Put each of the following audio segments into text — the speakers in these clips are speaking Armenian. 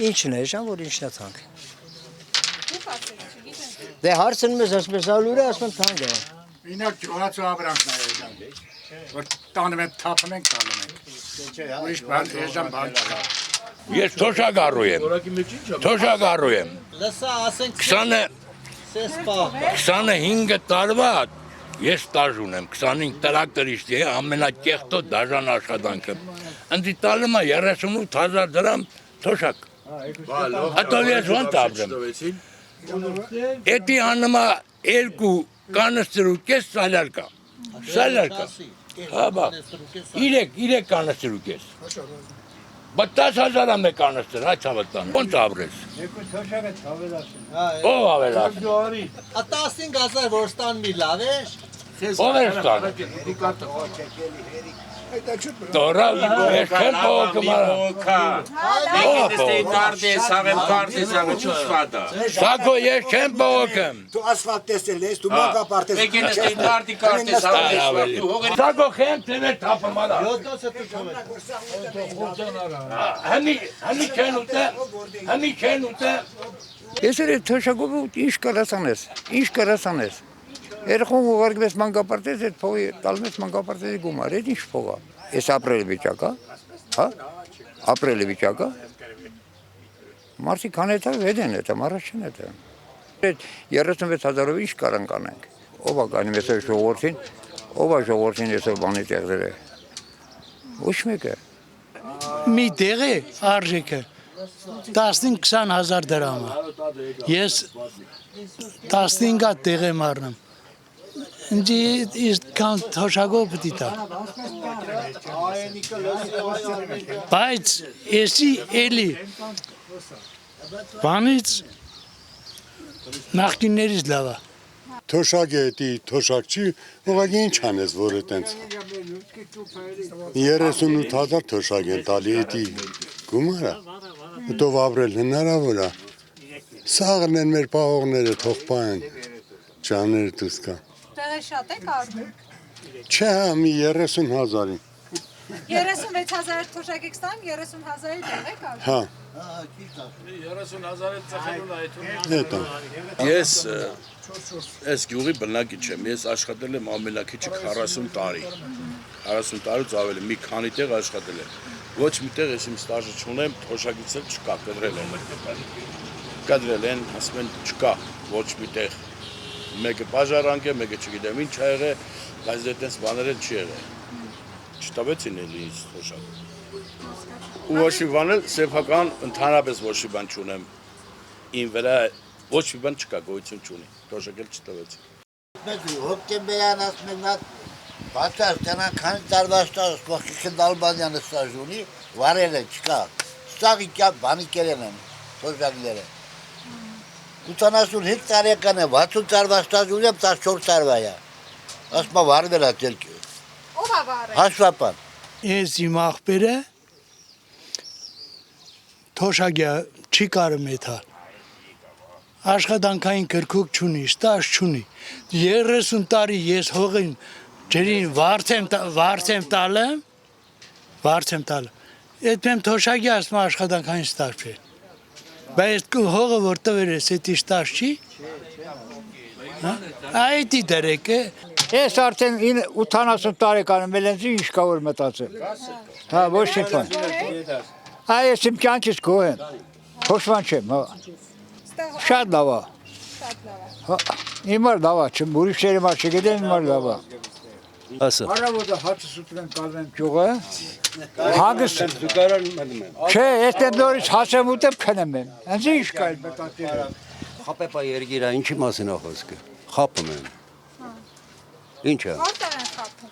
Ինչն է, ժամ, որ ինչն է թանկ։ Դե հարցնում ես ասպես ալուրը, ասում թանկ է։ Ինակ ջոհացու ապրանքն է էժան։ Որ տանում են թափում են կալում են։ Ուրիշ բան էժան բան չկա։ Ես թոշակառու եմ։ Թոշակառու եմ։ Լսա, ասենք 25 տարվա ես ստաժ ունեմ, 25 տրակտորիստի է, ամենակեղտոտ դաժան աշխատանքը։ Ընձի տալում է 38,000 դրամ թոշակ։ Հետո ես ոնց ապրեմ։ Էդի աննմա 2 կանստրու կես սալարկա։ Սալարկա։ Հա բա։ 3 կանստրու կես։ Բայց 10,000 է մեկ կանստր, հա չավտան։ Ոնց ապրես։ Ով ավելացն։ 15,000 որ ստանմի լավ է։ Ով է ստան։ Դորա ես չեմ փոքում Սակո ես չեմ փոքում։ Դու ասֆալտ տեսել ես, դու մագապարտ ես։ Սակո խեմ տևեր թափում արա։ Հմի չեն ուտե։ Ես էր թոշակով ինչ կարաս անես։ Երխոն ուղարկվես մանկապարտեզ, այդ փողի տալում ես մանկապարտեզի գումար, այդ ինչ փող է։ Ես ապրելի վիճակ է, հա, ապրելի վիճակ է։ Մարդիկ հանետա հետ են հետը, առաջին հետը։ Այդ 36,000-ով ինչ կարան կանենք։ Ով է կանում ես ժողովրդին, ով է ժողովրդին ես բանի տեղերը։ Ոչ մեկը։ Մի տեղի արժեքը 15-20,000 դրամ է։ Ես 15 տեղ եմ առնում։ Ինձ կան թոշակով պտի տա։ Բայց եսի էլի բանից նախկիններից լավ է։ Թոշակ է դի թոշակ չի, ուղղակի ինչ անես, որ է տենց 38,000 թոշակ են տալի էդի գումարը, հետով ապրել հնարավոր է, սաղն են մեր պահողները թող պահեն, ճաները դուս կա։ Տեղը շատ եք արնում։ Չէ, մի 30,000-ին։ 36,000 թոշակ եք ստանում, 30,000-ի տեղ եք արնում։ Հա։ 30,000-ը ծխելուն այդում։ Հետո։ Ես այս գյուղի բնակիչ եմ, ես աշխատել եմ ամենակիչը 40 տարի։ 40 տարուց ավելի մի քանի տեղ աշխատել եմ։ Ոչ մի տեղ ես իմ ստաժը չունեմ, թոշակից էլ չկա, կադրել են, ասում են չկա ոչ մի տեղ։ Մեկը բաժարանք է, մեկը չգիտեմ ինչ ա եղել, բայց դե տես բաներ էլ չի եղել։ Չտավեցին էլի ինձ թոշակ։ Ու ոչ մի բան էլ սեփական ընդհանրապես ոչ մի բան չունեմ։ Ին վրա ոչ մի բան չկա, գոյություն չունի։ Թոշակ էլ չտավեցին։ Հոկտեմբերյան ասում են նա բացար տնան քանի տարվա ստաժ, Պախիքն Ալբանյանը ստաժ ունի, վարել է չկա։ Ստաղի կյակ բանի կերեն են թոշակները։ 85 տարեկան է, 60 տարվա ստաժ ունեմ, 14 տարվա է։ Ասում է վարվել է տելքի։ Ով է վարել։ Հաշվապան։ Ես իմ աղբերը թոշակյա չի կարում էթա։ Աշխատանքային կրկուկ չունի, ստաժ չունի։ 30 տարի ես հողին ջրին վարձեմ տալը։ Այդպես թոշակյա ասում աշխատանքային ստաժ չէ։ Բայց հողը որ տվել ես, էդի ստաժ չի։ Այդի դրեք է։ Ես արդեն 80 տարեկան եմ, ինձ ինչ կա որ մտածել։ Հա, ոչ մի բան։ Այս իմ կյանքից գոհ եմ։ Փոշման չեմ, հա։ Շատ լավ է։ Հա, հիմա լավ է, չեմ ուրիշների մաս չգիտեմ, հիմա լավ է։ Ասա։ Արավոտը հացը սուտրեն կալվեմ ճյուղը։ Հագս չէ, այդտեղ նորից հասեմ ուտեմ քնեմ եմ։ Ինձ ինչ կա այդ մտածելը։ Խապեպա երգիրա ինչի մասին է խոսքը։ Խապում են։ Ինչա։ Որտեղ են խափում։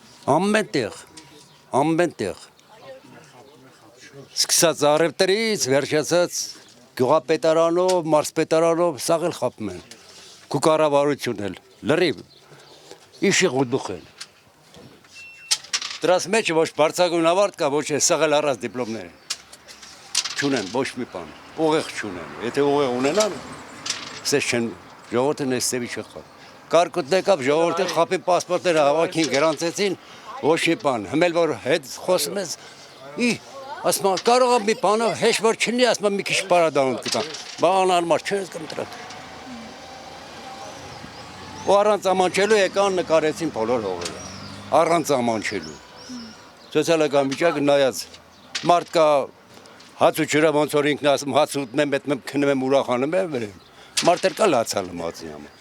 Ամենտեղ։ Սկսած առևտրից, վերջացած գյուղապետարանով, մարզպետարանով, սաղ էլ խապում են։ Կուկառավարություն էլ, լրիվ, իշի ղուդուխ են։ Դրաս մեջ ոչ բարձրագույն ավարտ կա, ոչ է սաղել առած դիպլոմներ։ Չունեն, ոչ մի բան, ուղեղ չունեն։ Եթե ուղեղ ունենան, սես չեն, ժողովրդին այս ծևի չխա։ Կարկուտն եկավ, ժողովրդին խապի պասպորտները հավաքին գրանցեցին, ոչ մի բան։ Հմել որ հետ խոսում ես, ասում կարող է մի բանը հեշտ որ չլինի, ասում մի քիչ բարադանում կտա։ Բան անմար չես կընտրել։ Ու առանց ամանչելու եկան նկարեցին բոլոր հողերը։ Առանց ամանչելու։ Սոցիալական վիճակը նայած մարդ կա հաց ու ջրը ոնց որ ինքն ասում հաց ուտեմ, այդ քնում եմ ուրախանում եմ։ Մարդեր կա լացալը մածի համար։